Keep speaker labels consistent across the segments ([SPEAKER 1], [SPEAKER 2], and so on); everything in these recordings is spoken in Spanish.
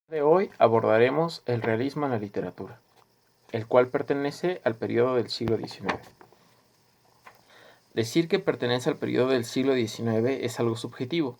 [SPEAKER 1] De hoy abordaremos el realismo en la literatura, el cual pertenece al periodo del siglo XIX. Decir que pertenece al periodo del siglo XIX es algo subjetivo,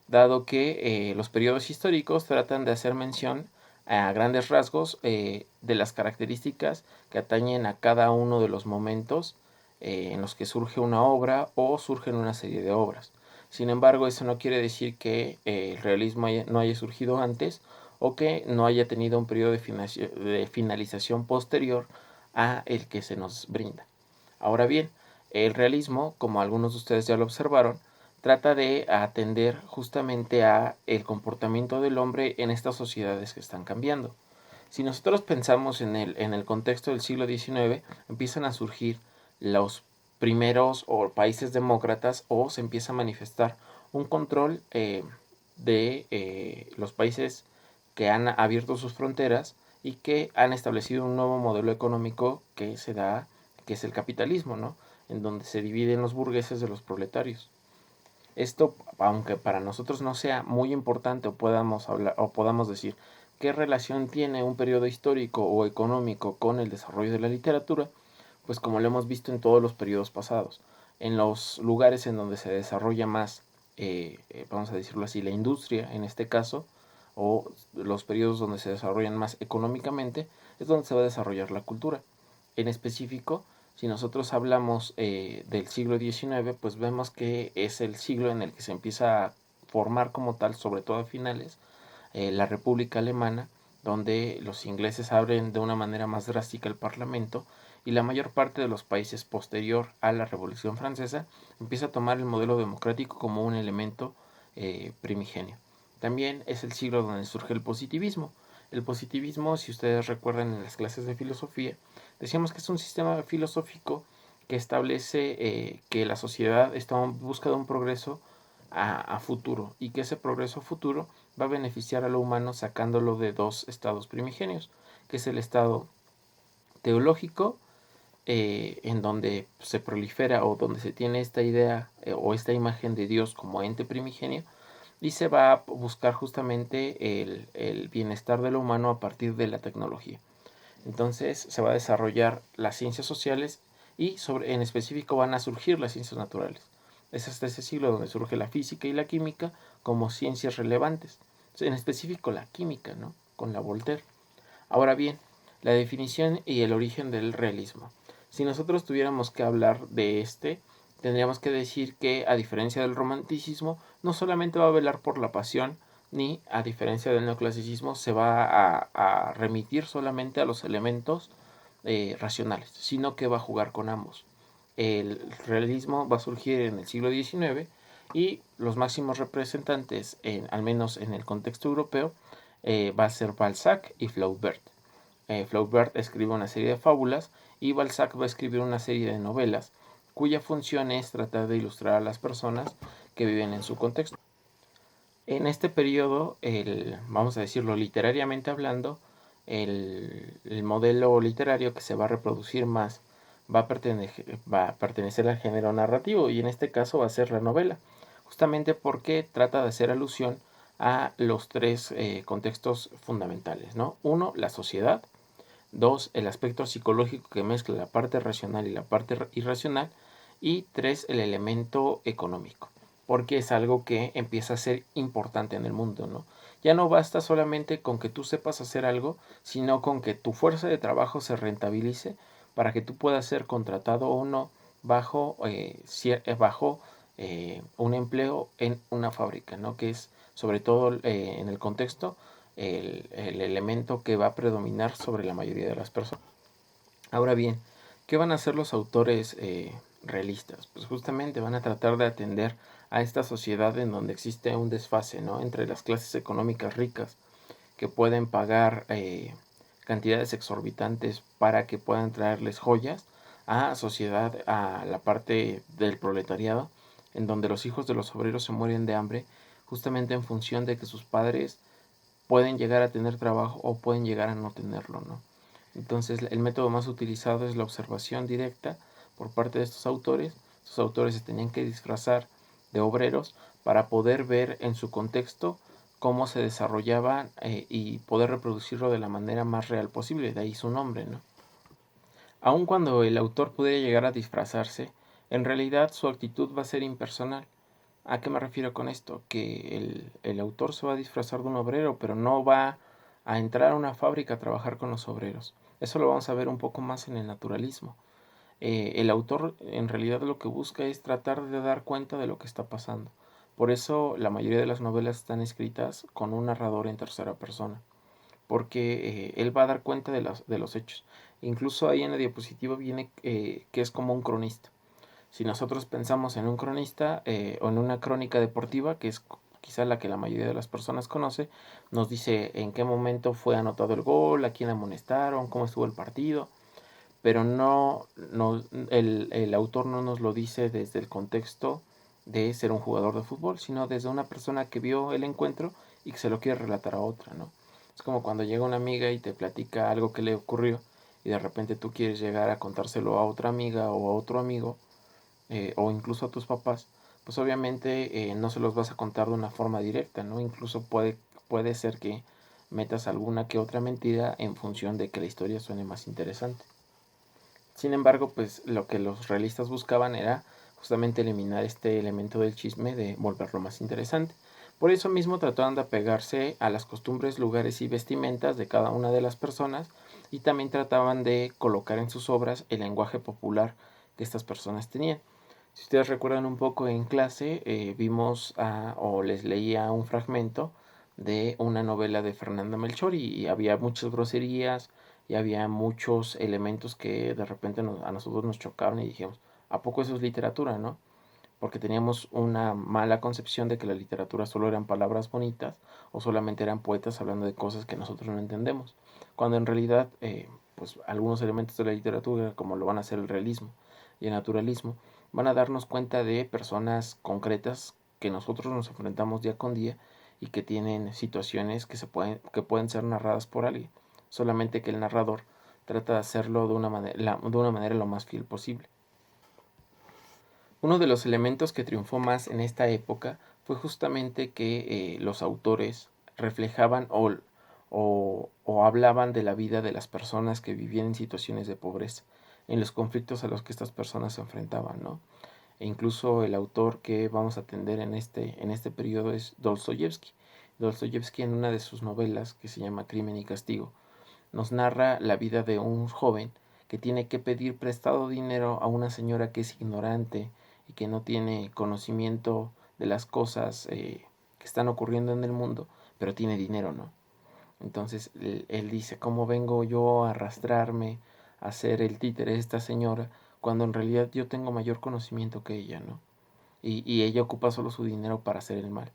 [SPEAKER 1] dado que los periodos históricos tratan de hacer mención a grandes rasgos de las características que atañen a cada uno de los momentos en los que surge una obra o surgen una serie de obras. Sin embargo, eso no quiere decir que el realismo no haya surgido antes o que no haya tenido un periodo de finalización posterior a el que se nos brinda. Ahora bien, el realismo, como algunos de ustedes ya lo observaron, trata de atender justamente a el comportamiento del hombre en estas sociedades que están cambiando. Si nosotros pensamos en el contexto del siglo XIX, empiezan a surgir los primeros o países demócratas o se empieza a manifestar un control de los países que han abierto sus fronteras y que han establecido un nuevo modelo económico que se da, que es el capitalismo, ¿no? En donde se dividen los burgueses de los proletarios. Esto, aunque para nosotros no sea muy importante o podamos decir qué relación tiene un periodo histórico o económico con el desarrollo de la literatura, pues como lo hemos visto en todos los periodos pasados, en los lugares en donde se desarrolla más, vamos a decirlo así, la industria en este caso, o los periodos donde se desarrollan más económicamente, es donde se va a desarrollar la cultura. En específico, si nosotros hablamos del siglo XIX, pues vemos que es el siglo en el que se empieza a formar como tal, sobre todo a finales, la República Alemana, donde los ingleses abren de una manera más drástica el Parlamento y la mayor parte de los países posterior a la Revolución Francesa empieza a tomar el modelo democrático como un elemento primigenio. También es el siglo donde surge el positivismo. El positivismo, si ustedes recuerdan en las clases de filosofía, decíamos que es un sistema filosófico que establece que la sociedad está en busca de un progreso a futuro y que ese progreso futuro va a beneficiar a lo humano sacándolo de dos estados primigenios, que es el estado teológico, en donde se prolifera o donde se tiene esta idea o esta imagen de Dios como ente primigenio, y se va a buscar justamente el bienestar de lo humano a partir de la tecnología. Entonces se va a desarrollar las ciencias sociales y en específico van a surgir las ciencias naturales. Es hasta ese siglo donde surge la física y la química como ciencias relevantes. En específico la química, ¿no? Con la Voltaire. Ahora bien, la definición y el origen del realismo. Si nosotros tuviéramos que hablar de tendríamos que decir que, a diferencia del romanticismo, no solamente va a velar por la pasión, ni, a diferencia del neoclasicismo, se va a remitir solamente a los elementos racionales, sino que va a jugar con ambos. El realismo va a surgir en el siglo XIX y los máximos representantes, al menos en el contexto europeo, va a ser Balzac y Flaubert. Flaubert escribe una serie de fábulas y Balzac va a escribir una serie de novelas cuya función es tratar de ilustrar a las personas que viven en su contexto. En este periodo, vamos a decirlo literariamente hablando, el modelo literario que se va a reproducir más va a pertenecer al género narrativo y en este caso va a ser la novela, justamente porque trata de hacer alusión a los tres contextos fundamentales, ¿no? Uno, la sociedad. Dos, el aspecto psicológico que mezcla la parte racional y la parte irracional. Y tres, el elemento económico, porque es algo que empieza a ser importante en el mundo, ¿no? Ya no basta solamente con que tú sepas hacer algo, sino con que tu fuerza de trabajo se rentabilice para que tú puedas ser contratado o no bajo, un empleo en una fábrica, ¿no? Que es sobre todo en el contexto el elemento que va a predominar sobre la mayoría de las personas. Ahora bien, ¿qué van a hacer los autores realistas? Pues justamente van a tratar de atender a esta sociedad en donde existe un desfase, ¿no? Entre las clases económicas ricas que pueden pagar cantidades exorbitantes para que puedan traerles joyas a sociedad, a la parte del proletariado, en donde los hijos de los obreros se mueren de hambre justamente en función de que sus padres pueden llegar a tener trabajo o pueden llegar a no tenerlo, ¿no? Entonces el método más utilizado es la observación directa por parte de estos autores. Estos autores se tenían que disfrazar de obreros para poder ver en su contexto cómo se desarrollaba y poder reproducirlo de la manera más real posible, de ahí su nombre, ¿no? Aun cuando el autor pudiera llegar a disfrazarse, en realidad su actitud va a ser impersonal. ¿A qué me refiero con esto? Que el autor se va a disfrazar de un obrero, pero no va a entrar a una fábrica a trabajar con los obreros. Eso lo vamos a ver un poco más en el naturalismo. El autor en realidad lo que busca es tratar de dar cuenta de lo que está pasando. Por eso la mayoría de las novelas están escritas con un narrador en tercera persona, porque él va a dar cuenta de los hechos. Incluso ahí en la diapositiva viene que es como un cronista. Si nosotros pensamos en un cronista o en una crónica deportiva, que es quizá la que la mayoría de las personas conoce, nos dice en qué momento fue anotado el gol, a quién amonestaron, cómo estuvo el partido, pero el autor no nos lo dice desde el contexto de ser un jugador de fútbol, sino desde una persona que vio el encuentro y que se lo quiere relatar a otra, ¿no? Es como cuando llega una amiga y te platica algo que le ocurrió y de repente tú quieres llegar a contárselo a otra amiga o a otro amigo o incluso a tus papás, pues obviamente no se los vas a contar de una forma directa, ¿no? Incluso puede ser que metas alguna que otra mentira en función de que la historia suene más interesante. Sin embargo, pues lo que los realistas buscaban era justamente eliminar este elemento del chisme de volverlo más interesante. Por eso mismo trataban de apegarse a las costumbres, lugares y vestimentas de cada una de las personas y también trataban de colocar en sus obras el lenguaje popular que estas personas tenían. Si ustedes recuerdan un poco en clase, o les leía un fragmento de una novela de Fernanda Melchor y había muchas groserías y había muchos elementos que de repente a nosotros nos chocaron y dijimos, ¿a poco eso es literatura, no? Porque teníamos una mala concepción de que la literatura solo eran palabras bonitas o solamente eran poetas hablando de cosas que nosotros no entendemos, cuando en realidad pues algunos elementos de la literatura, como lo van a ser el realismo y el naturalismo, van a darnos cuenta de personas concretas que nosotros nos enfrentamos día con día y que tienen situaciones que pueden ser narradas por alguien, solamente que el narrador trata de hacerlo de una manera lo más fiel posible. Uno de los elementos que triunfó más en esta época fue justamente que los autores reflejaban o hablaban de la vida de las personas que vivían en situaciones de pobreza, en los conflictos a los que estas personas se enfrentaban, ¿no? E incluso el autor que vamos a atender en este periodo es Dostoyevsky. Dostoyevsky, en una de sus novelas que se llama Crimen y Castigo, nos narra la vida de un joven que tiene que pedir prestado dinero a una señora que es ignorante y que no tiene conocimiento de las cosas que están ocurriendo en el mundo, pero tiene dinero, ¿no? Entonces él dice, ¿cómo vengo yo a arrastrarme a ser el títere de esta señora cuando en realidad yo tengo mayor conocimiento que ella, ¿no? Y ella ocupa solo su dinero para hacer el mal.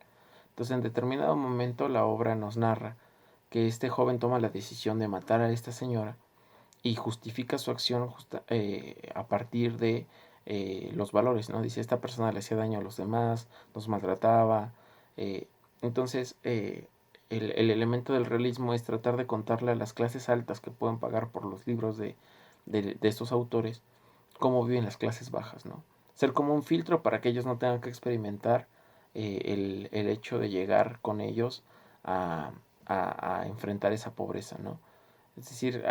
[SPEAKER 1] Entonces en determinado momento la obra nos narra que este joven toma la decisión de matar a esta señora y justifica su acción a partir de los valores, ¿no? Dice, esta persona le hacía daño a los demás, nos maltrataba. eh, entonces, el elemento del realismo es tratar de contarle a las clases altas que pueden pagar por los libros de estos autores cómo viven las clases bajas, ¿no? Ser como un filtro para que ellos no tengan que experimentar el hecho de llegar con ellos a, a enfrentar esa pobreza, ¿no? Es decir,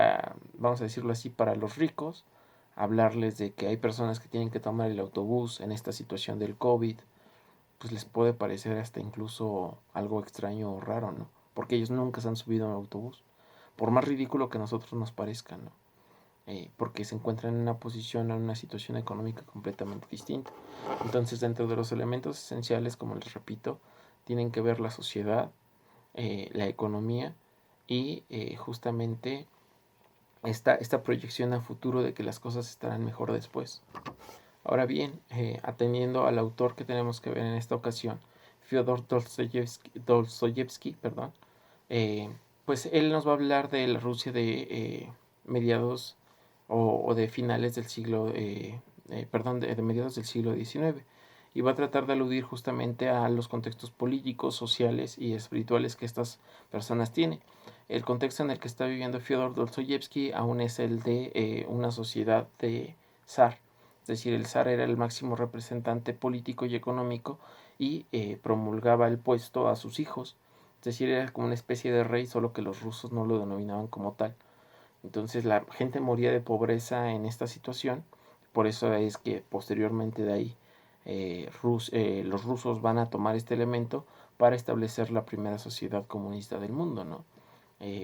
[SPEAKER 1] vamos a decirlo así, para los ricos, hablarles de que hay personas que tienen que tomar el autobús en esta situación del COVID, pues les puede parecer hasta incluso algo extraño o raro, ¿no? Porque ellos nunca se han subido a un autobús, por más ridículo que a nosotros nos parezca, ¿no? Porque se encuentran en una posición, en una situación económica completamente distinta. Entonces, dentro de los elementos esenciales, como les repito, tienen que ver la sociedad, la economía y justamente esta proyección a futuro de que las cosas estarán mejor después. Ahora bien, atendiendo al autor que tenemos que ver en esta ocasión, Fyodor Dostoyevsky, perdón, eh, pues él nos va a hablar de la Rusia de mediados o de finales del siglo, perdón, de mediados del siglo XIX, y va a tratar de aludir justamente a los contextos políticos, sociales y espirituales que estas personas tienen. El contexto en el que está viviendo Fyodor Dostoyevsky aún es el de una sociedad de zar, es decir, el zar era el máximo representante político y económico y promulgaba el puesto a sus hijos. Es decir, era como una especie de rey, solo que los rusos no lo denominaban como tal. Entonces la gente moría de pobreza en esta situación. Por eso es que posteriormente de ahí los rusos van a tomar este elemento para establecer la primera sociedad comunista del mundo, ¿no?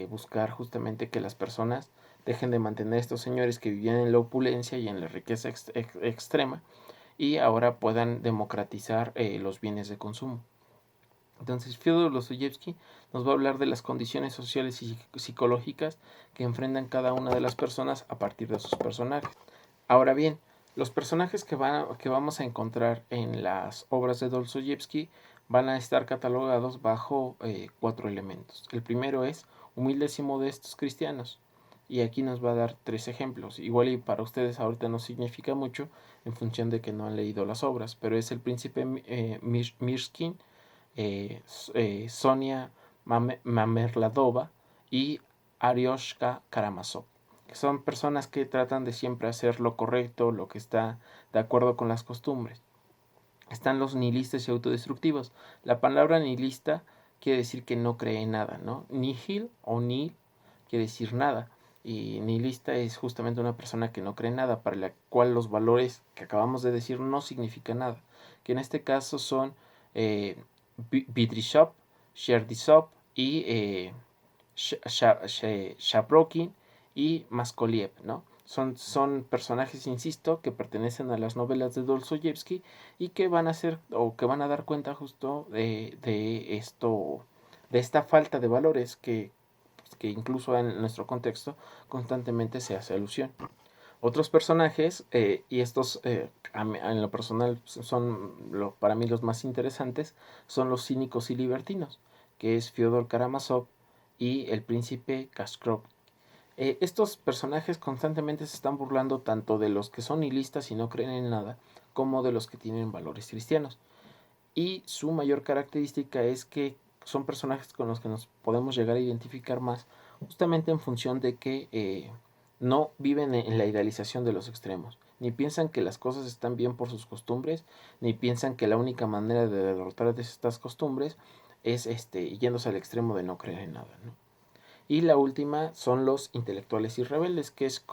[SPEAKER 1] Buscar justamente que las personas dejen de mantener a estos señores que vivían en la opulencia y en la riqueza extrema y ahora puedan democratizar los bienes de consumo. Entonces, Fyodor Dostoyevsky nos va a hablar de las condiciones sociales y psicológicas que enfrentan cada una de las personas a partir de sus personajes. Ahora bien, los personajes que vamos a encontrar en las obras de Dostoyevsky van a estar catalogados bajo 4 elementos. El primero es humildes y modestos cristianos. Y aquí nos va a dar 3 ejemplos. Igual y para ustedes ahorita no significa mucho en función de que no han leído las obras, pero es el príncipe Mirskin, Sonia Mamerladova y Arioshka Karamazov, que son personas que tratan de siempre hacer lo correcto, lo que está de acuerdo con las costumbres. Están los nihilistas y autodestructivos. La palabra nihilista quiere decir que no cree en nada, ¿no? Nihil o nihil quiere decir nada. Y nihilista es justamente una persona que no cree en nada, para la cual los valores que acabamos de decir no significan nada. Que en este caso son Bidrishov, Sherdisov y Shabrokin y Maskoliev, ¿no? Son personajes, insisto, que pertenecen a las novelas de Dostoyevsky y que van a ser o que van a dar cuenta justo de esta falta de valores que incluso en nuestro contexto constantemente se hace alusión. Otros personajes, y estos en lo personal son para mí los más interesantes, son los cínicos y libertinos, que es Fyodor Karamazov y el príncipe Kaskrov. Estos personajes constantemente se están burlando tanto de los que son nihilistas y no creen en nada, como de los que tienen valores cristianos. Y su mayor característica es que son personajes con los que nos podemos llegar a identificar más, justamente en función de que no viven en la idealización de los extremos, ni piensan que las cosas están bien por sus costumbres, ni piensan que la única manera de derrotar estas costumbres es yéndose al extremo de no creer en nada, ¿no? Y la última son los intelectuales y rebeldes, que es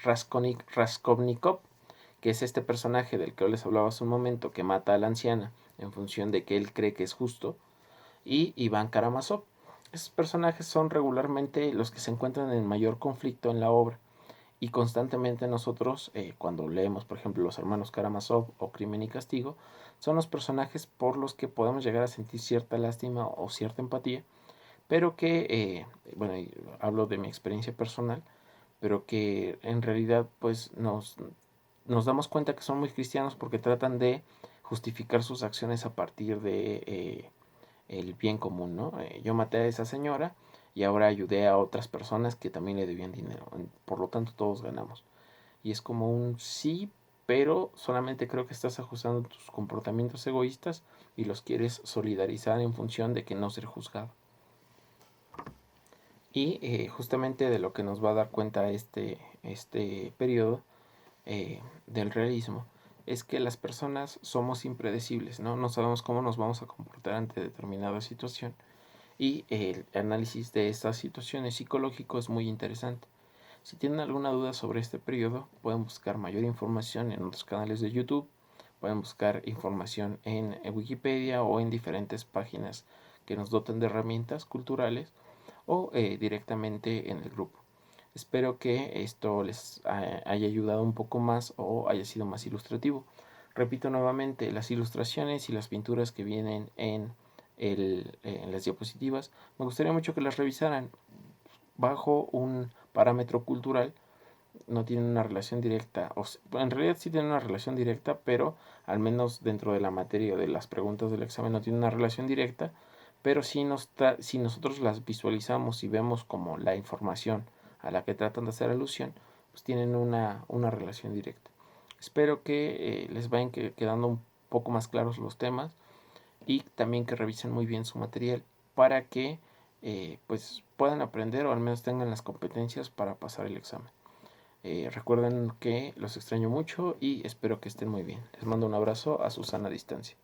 [SPEAKER 1] Raskolnikov, que es este personaje del que les hablaba hace un momento, que mata a la anciana en función de que él cree que es justo, y Iván Karamazov. Estos personajes son regularmente los que se encuentran en mayor conflicto en la obra, y constantemente nosotros, cuando leemos, por ejemplo, Los hermanos Karamazov o Crimen y Castigo, son los personajes por los que podemos llegar a sentir cierta lástima o cierta empatía, pero que, bueno, hablo de mi experiencia personal, pero que en realidad pues nos damos cuenta que son muy cristianos porque tratan de justificar sus acciones a partir de el bien común, ¿no? Yo maté a esa señora y ahora ayudé a otras personas que también le debían dinero, por lo tanto todos ganamos. Y es como un sí, pero solamente creo que estás ajustando tus comportamientos egoístas y los quieres solidarizar en función de que no ser juzgado. Y justamente de lo que nos va a dar cuenta este periodo del realismo es que las personas somos impredecibles, ¿no? No sabemos cómo nos vamos a comportar ante determinada situación, y el análisis de estas situaciones psicológico es muy interesante. Si tienen alguna duda sobre este periodo, pueden buscar mayor información en otros canales de YouTube, pueden buscar información en Wikipedia o en diferentes páginas que nos doten de herramientas culturales, o directamente en el grupo. Espero que esto les haya ayudado un poco más o haya sido más ilustrativo. Repito nuevamente, las ilustraciones y las pinturas que vienen en las diapositivas, me gustaría mucho que las revisaran bajo un parámetro cultural. No tienen una relación directa, en realidad sí tienen una relación directa, pero al menos dentro de la materia de las preguntas del examen no tienen una relación directa, pero si nosotros las visualizamos y vemos como la información a la que tratan de hacer alusión, pues tienen una relación directa. Espero que les vayan quedando un poco más claros los temas, y también que revisen muy bien su material para que pues puedan aprender o al menos tengan las competencias para pasar el examen. Recuerden que los extraño mucho y espero que estén muy bien. Les mando un abrazo a Susana a distancia.